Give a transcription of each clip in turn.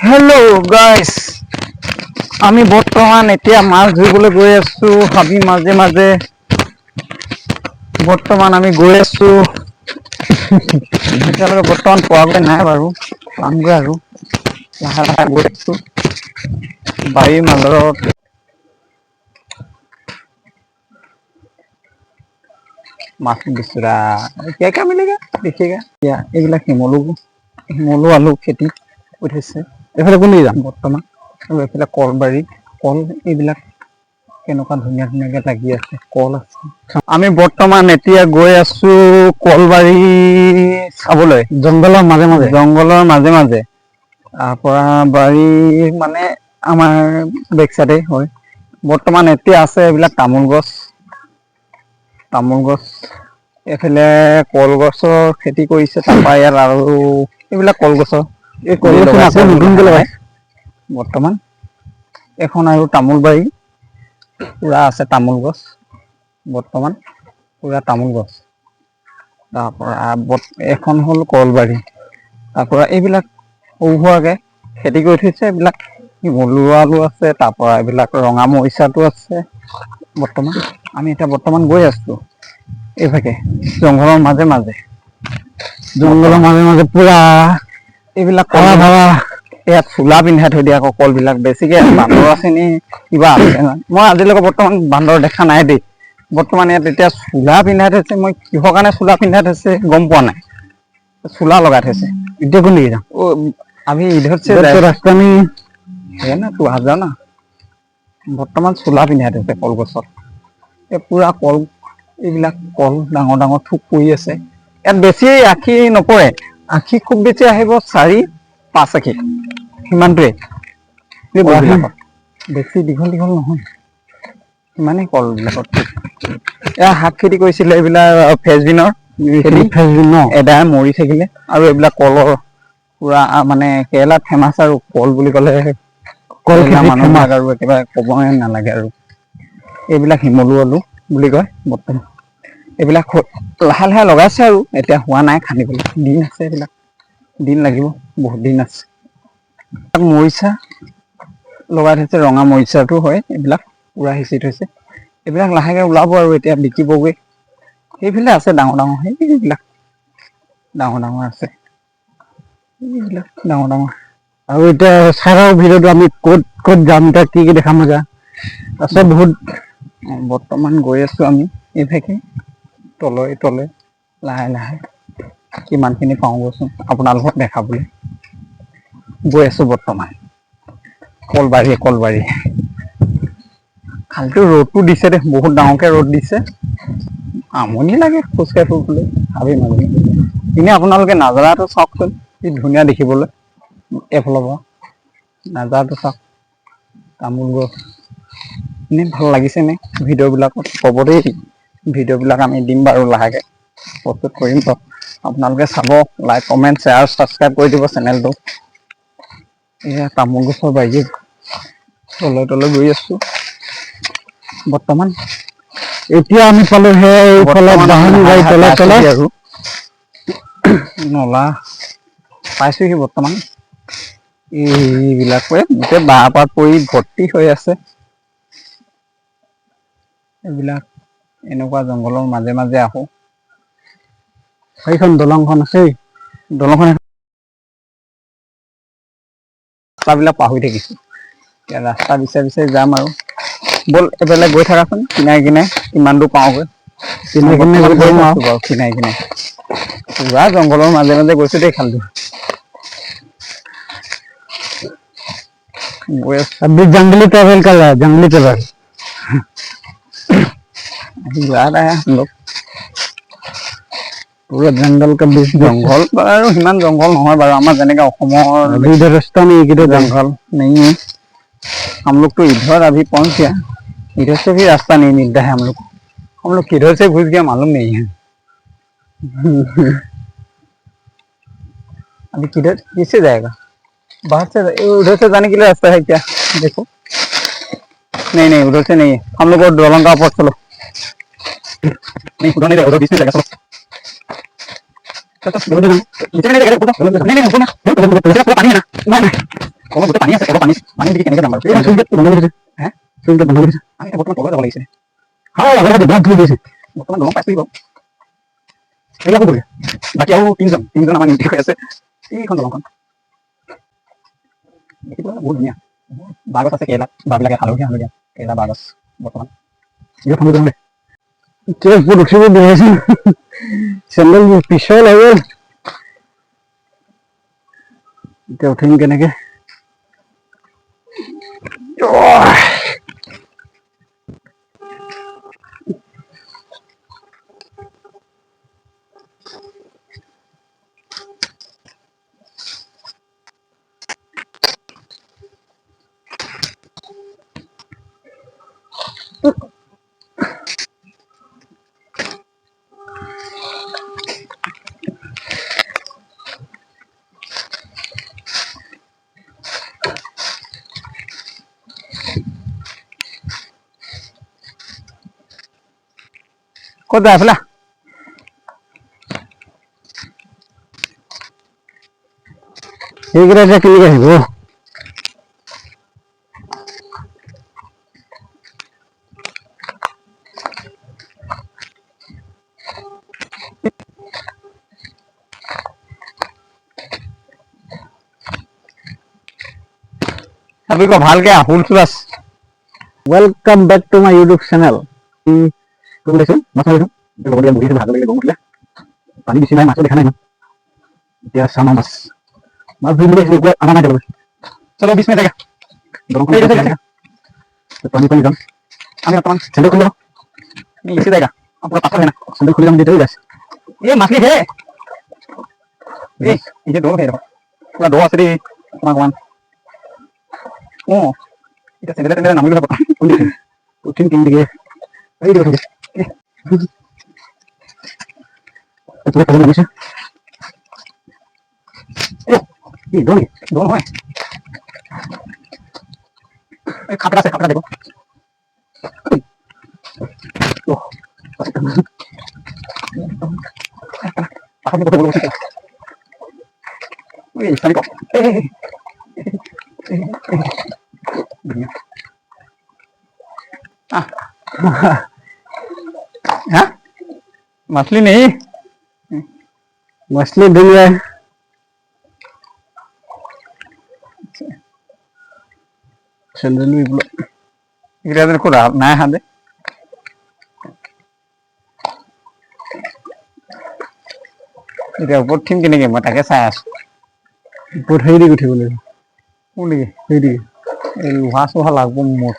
Hello' guys, আমি বৰ্তমান এতিয়া মাছ ধৰিবলৈ গৈ আছো হাবি মাজে মাজে। বৰ্তমান আমি গৈ আছো। এতিয়ালৈকে বৰ্তমান পোৱাগৈ নাই বাৰু, পামগৈ আৰু লাহে লাহে গৈ আছো বাৰীৰ মাজত। মাছ বিচৰা क्या क्या मिलेगा देखिएगा। এতিয়া এইবিলাক শিমলু আলু খেতি উঠিছে। এইফালে কোন যাম বৰ্তমান, আৰু এইফালে কলবাৰী কল, এইবিলাক কেনেকুৱা ধুনীয়া ধুনীয়াকে লাগি আছে, কল আছে। আমি বৰ্তমান এতিয়া গৈ আছো কলবাৰী চাবলৈ, জংঘলৰ মাজে মাজে তাৰ পৰা বাৰী মানে আমাৰ বেক চাইডে হয়। বৰ্তমান এতিয়া আছে এইবিলাক তামোল গছ, এইফালে কলগছৰ খেতি কৰিছে। তাৰপা ইয়াত আৰু এইবিলাক কলগছৰ বৰ্তমান এখন আৰু তামোল বাৰী পুৰা আছে, তামোল গছ বৰ্তমান পুৰা তামোল গছ। তাৰ পৰা এখন হ'ল কলবাৰী, তাৰ পৰা এইবিলাক সৰু সুৰাকে খেতি কৰি থৈছে। এইবিলাক শিমলু আলু আছে, তাৰ পৰা এইবিলাক ৰঙা মৰিচাটো আছে। বৰ্তমান আমি এতিয়া গৈ আছো এইভাগে জংঘলৰ মাজে মাজে, পুৰা এইবিলাক ইয়াত চোলা পিন্ধাই থৈ দিয়ে আকৌ কল বিলাক, বেছিকে বান্দৰ আছে নি কিবা আছে। মই আজিলৈকে বৰ্তমান বান্দৰ দেখা নাই দেই। বৰ্তমান ইয়াত এতিয়া চোলা পিন্ধাই থৈছে, মই কিহৰ কাৰণে চোলা পিন্ধাই থৈছে গম পোৱা নাই। চোলা লগাই থৈছে। এতিয়া কোন দিকে যাম? আমি ইধৰ से रास्ता में है ना, तू आ जा ना। বৰ্তমান চোলা পিন্ধাই থৈছে কলগছত। এই পুৰা কল, এইবিলাক কল ডাঙৰ ডাঙৰ থোক পৰি আছে। ইয়াত বেছি আখি নপৰে, আখি খুব বেছি আহিব 4-5 আখি, সিমানটোৱে। বেছি দীঘল দীঘল নহয়, সিমানেই কল বিলাকত। এয়া শাক খেতি কৰিছিলে, এইবিলাক ফেচবিনৰ এদাই মৰি থাকিলে। আৰু এইবিলাক কলৰ পুৰা মানে কেৰেলাত ফেমাচ আৰু কল বুলি ক'লে মানুহবিলাক আৰু একেবাৰে ক'বই নালাগে আৰু। এইবিলাক শিমলু আলু বুলি কয় বৰ্তমান। এইবিলাক লাহে লাহে লগাইছে আৰু এতিয়া হোৱা নাই, খান্দিবলৈ দিন আছে। এইবিলাক দিন লাগিব, বহুত দিন আছে। মৰিচা লগাই থৈছে, ৰঙা মৰিচাটো হয় এইবিলাক পুৰা সিঁচি থৈছে। এইবিলাক লাহেকে ওলাব আৰু এতিয়া বিকিবগৈ। সেইফালে আছে ডাঙৰ ডাঙৰ, সেইবিলাক ডাঙৰ ডাঙৰ আছে। এইবিলাক ডাঙৰ ডাঙৰ। আৰু এতিয়া চাৰৰ ভিতৰতো আমি ক'ত ক'ত যাম, এতিয়া কি কি দেখাম এতিয়া আছে বহুত। বৰ্তমান গৈ আছো আমি এইভাগে তলে তলে লাহে লাহে, কিমান খিনি পাওঁগৈচোন আপোনালোকক দেখাবলৈ গৈ আছো। বৰ্তমান কলবাৰী কালিতো ৰ'দটো দিছে দে, বহুত ডাঙৰকে ৰ'দ দিছে। আমনি লাগে খোজকাঢ়ি ফুৰিবলৈ হাবি মাজে মাজে। এনে আপোনালোকে নাজাৰাটো চাওকচোন, কি ধুনীয়া দেখিবলৈ। এইফালৰ পৰা নাজাৰাটো চাওক, তামোল গছ এনেই ভাল লাগিছে নে ভিডিঅ' বিলাকত ক'ব দেই। ভিডিঅ' বিলাক আমি দিম বাৰু লাহেকে প্ৰস্তুত কৰিম বাৰু, আপোনালোকে চাব। লাইক কমেণ্ট শ্বেয়াৰ ছাবস্ক্ৰাইব কৰি দিব চেনেলটো। এয়া তামোল গছৰ বাৰীত তলে তলে গৈ আছো বৰ্তমান। এতিয়া আমি পালো সেইফালে বাহনী গাড়ী তলে তলে আৰু নলা পাইছোহি বৰ্তমান। এইবিলাকে গোটেই বাঁহ পাত পৰি ভৰ্তি হৈ আছে। এইবিলাক এনেকুৱা জংঘলৰ মাজে মাজে আহো। সেইখন দলংখন আছেই, দলংখন ৰাস্তাবিলাক পাহৰি থাকিছো। এতিয়া ৰাস্তা বিচাৰি বিচাৰি যাম আৰু। ব'ল এইফালে গৈ থাকাচোন কিনাৰে কিনাৰে, কিমান দূৰ পাওঁগৈ। কিনাৰে কিনাৰে গৈ থাকো বাৰু, কিনাৰে কিনাৰে পুৰা জংঘলৰ মাজে মাজে গৈছো দেই খালটো। अभी जंगली ट्रैवल कर रहा है, जंगली ट्रैवल अभी जा रहा है हम लोग पूरा जंगल का बीच। जंगल বাৰু সিমান জংঘল নহয় বাৰু, আমাৰ যেনেকে অসমৰ रास्ता नहीं जंगल नहीं है। हम लोग तो इधर अभी पहुंच गया, इधर से भी रास्ता नहीं मिलता है हम लोग किधर से घुस गया मालूम नहीं है। अभी किधर किससे जाएगा, बाहर से उधर से जाने के लिए रास्ता है क्या? देखो नहीं नहीं उधर से नहीं है। हम लोग दलंग का ऊपर चलो, नहीं उधर नहीं, उधर बीच में जाएगा। चलो नहीं नहीं ऊपर ना, पानी है ना। তলত গোটেই পানী আছে, তলত পানী দেখি কেনেকৈ যাম বাৰু? হে আমি এতিয়া বৰ্তমান তলত যাব লাগিছে। বৰ্তমান দলং পাইছোহি বাৰু। বাকী আৰু তিনিজন আমাৰ নিউটি হৈ আছে। এইখন দলংখন দেখিবলৈ বহুত ধুনীয়া। বাঁহগছ আছে, কেৰেলা বাঁহবিলাকে হালধীয়া কেৰেলা বাঁহগছ বৰ্তমান। চেণ্ডেল পিছল হৈ গ'ল। এতিয়া উঠিম কেনেকে? ক'ত যায় এইফালে? সেইকেইটা এতিয়া কেনেকে আহিব? ভালকে ভালকে হুল চুলাছ। Welcome back to my YouTube channel. পানী বেছি নাই, মাছো দেখা নাই। এতিয়া চাম মাছ ধৰিবলৈ আমাৰ নাই। চলো 20 মিনিট পানী যাম। আমি অকমান চেণ্ডেল খুলি इसी जाएगा आपका पत्थर है ना চেণ্ডেল খুলি যাম যেতিয়া গাছ ये मछली है ये दो है पूरा दो असली भगवान ओ এটা চেন্দেলে চেন্দেলে নামিলো কথা উঠিম কেনেকে? এই দেখো তুমি কেমন লাগিছে? এই দোনি হয় এই খাপড়া দেখো ও পাখি কত বড় বড় ওই সানি কো हाँ मछली नहीं मछली दुनिया चंदन भी बोलो इधर को रहा ना हां दे इधर ऊपर टीम के नहीं मत आके सायास ऊपर है दी उठे बोले उन्हें है दी ये वहां से वहां लागू मोर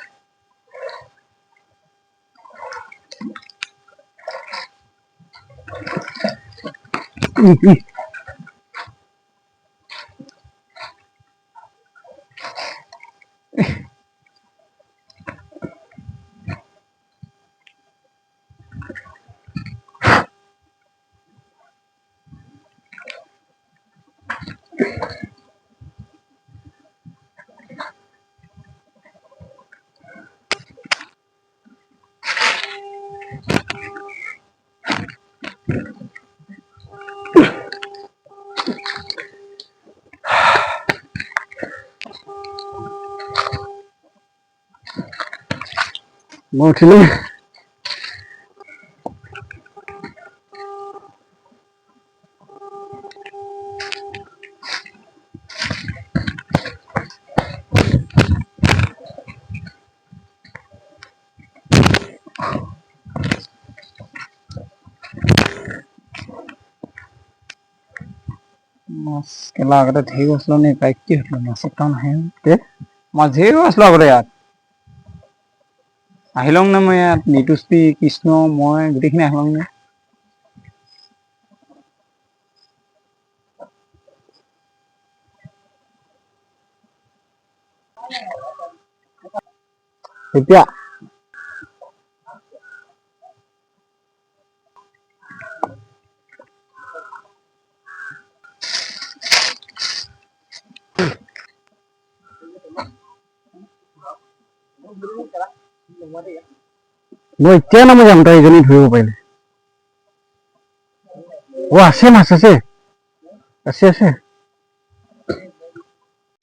मोठली मास के लागत ठीक असलो नहीं काय की हटलो मास कान है ते माझे असलो আগতে ইয়াত আহিলং না মই ইয়াত নিতুস্তি কৃষ্ণ মই গুটিখিনি আহিলং না এতিয়া মই এতিয়া নাম যাম তই এজনী ধৰিব পাৰিলে ও আছে মাছ আছে আছে আছে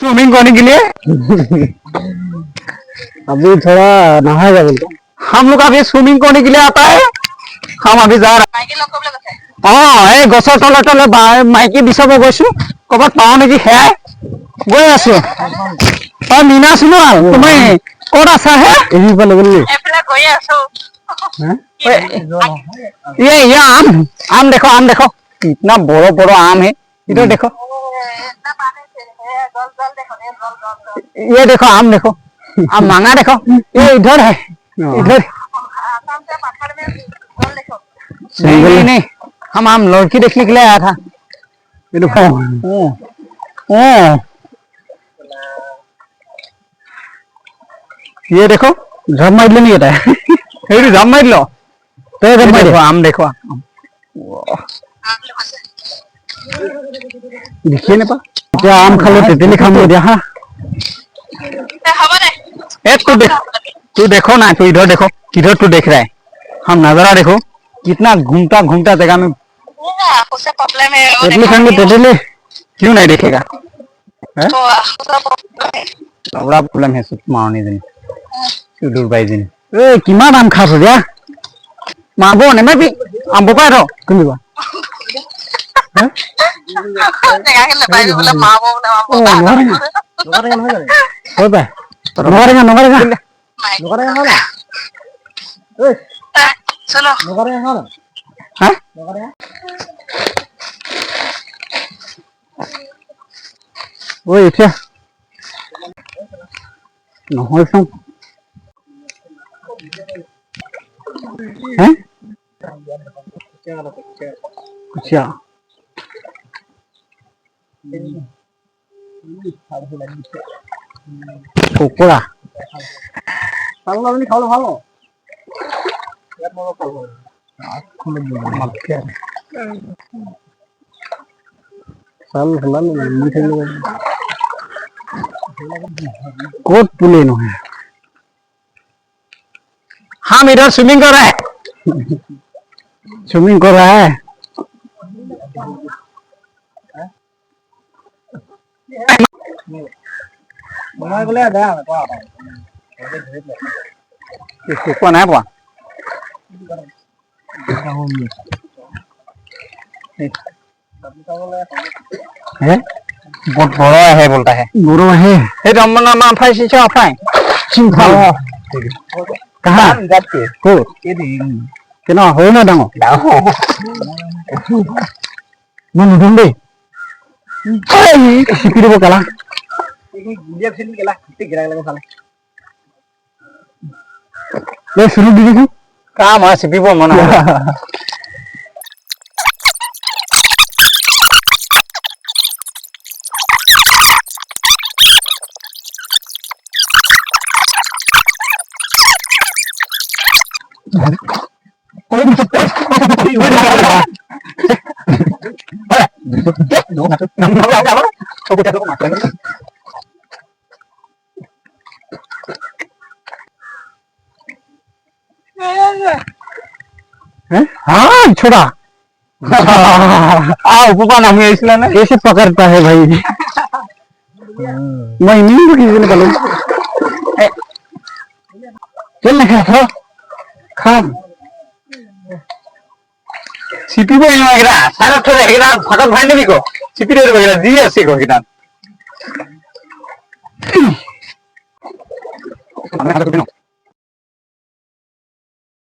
स्विमिंग करने के लिए अभी थोड़ा नहाएगा बोलते हम लोग अभी स्विमिंग करने के लिए आता है हम अभी जा रहे এই গছৰ তলে তলে মাইকী বিচাৰিব গৈছো ক'ৰবাত পাওঁ নেকি সেয়াই গৈ আছো मीना सोनोवाल তুমি ক'ত আছা হে यही पर लगल ये आम आम देखो कितना बड़ो बड़ो आम है इधर देखो ये देखो आम देखो आम मांगा देखो ये इधर है इधर नहीं हम आम लड़की देखने के लिए आया था ये देखो झप मार नहीं होता है जाम मार लो तो झप मार देखो आम देखो देखिए ना क्या आम खा लो तेतली खा लो यहाँ तू देखो ना तू इधर देखो किधर तू देख रहा है हम नजारा देखो कितना घूमता घूमता जगह में तेतली खाएंगे तेतली क्यों नहीं देखेगा बड़ा प्रॉब्लम है मारने दिन सुदूर भाई दिन ए किमान आम खा दिया माबो ने मैं भी आम बोपा रो कौन दिवा नगरेगा चलो हाँ वो इच्छा নহয় চাওঁ हैं कुचिया कुकुरा कोट पुले नो है हम इधर स्विमिंग कर रहे हैं स्विमिंग कर रहा है कौन है कौन है बहुत बड़ा है बोलता है गुरु है ये रमना मा फाइ से फाइ कहाँ जाते को केना हो ना डांगो मन ढूंढ दे सिपिरे वो कला गुलिया फिल्म केला कितने गिरा लगा साले ले शुरू दीजिए काम है सिपीबो मना हाँ छोड़ा उपपा नाम है ना कैसे पकड़ता है भाई मैं नींद किसी ने कल चल ना खा सिपीबो एगरा सारा थोड़ा एगरा फटक भाई नहीं को सिपीरे एगरा जी ऐसे को किना हमें हाथ को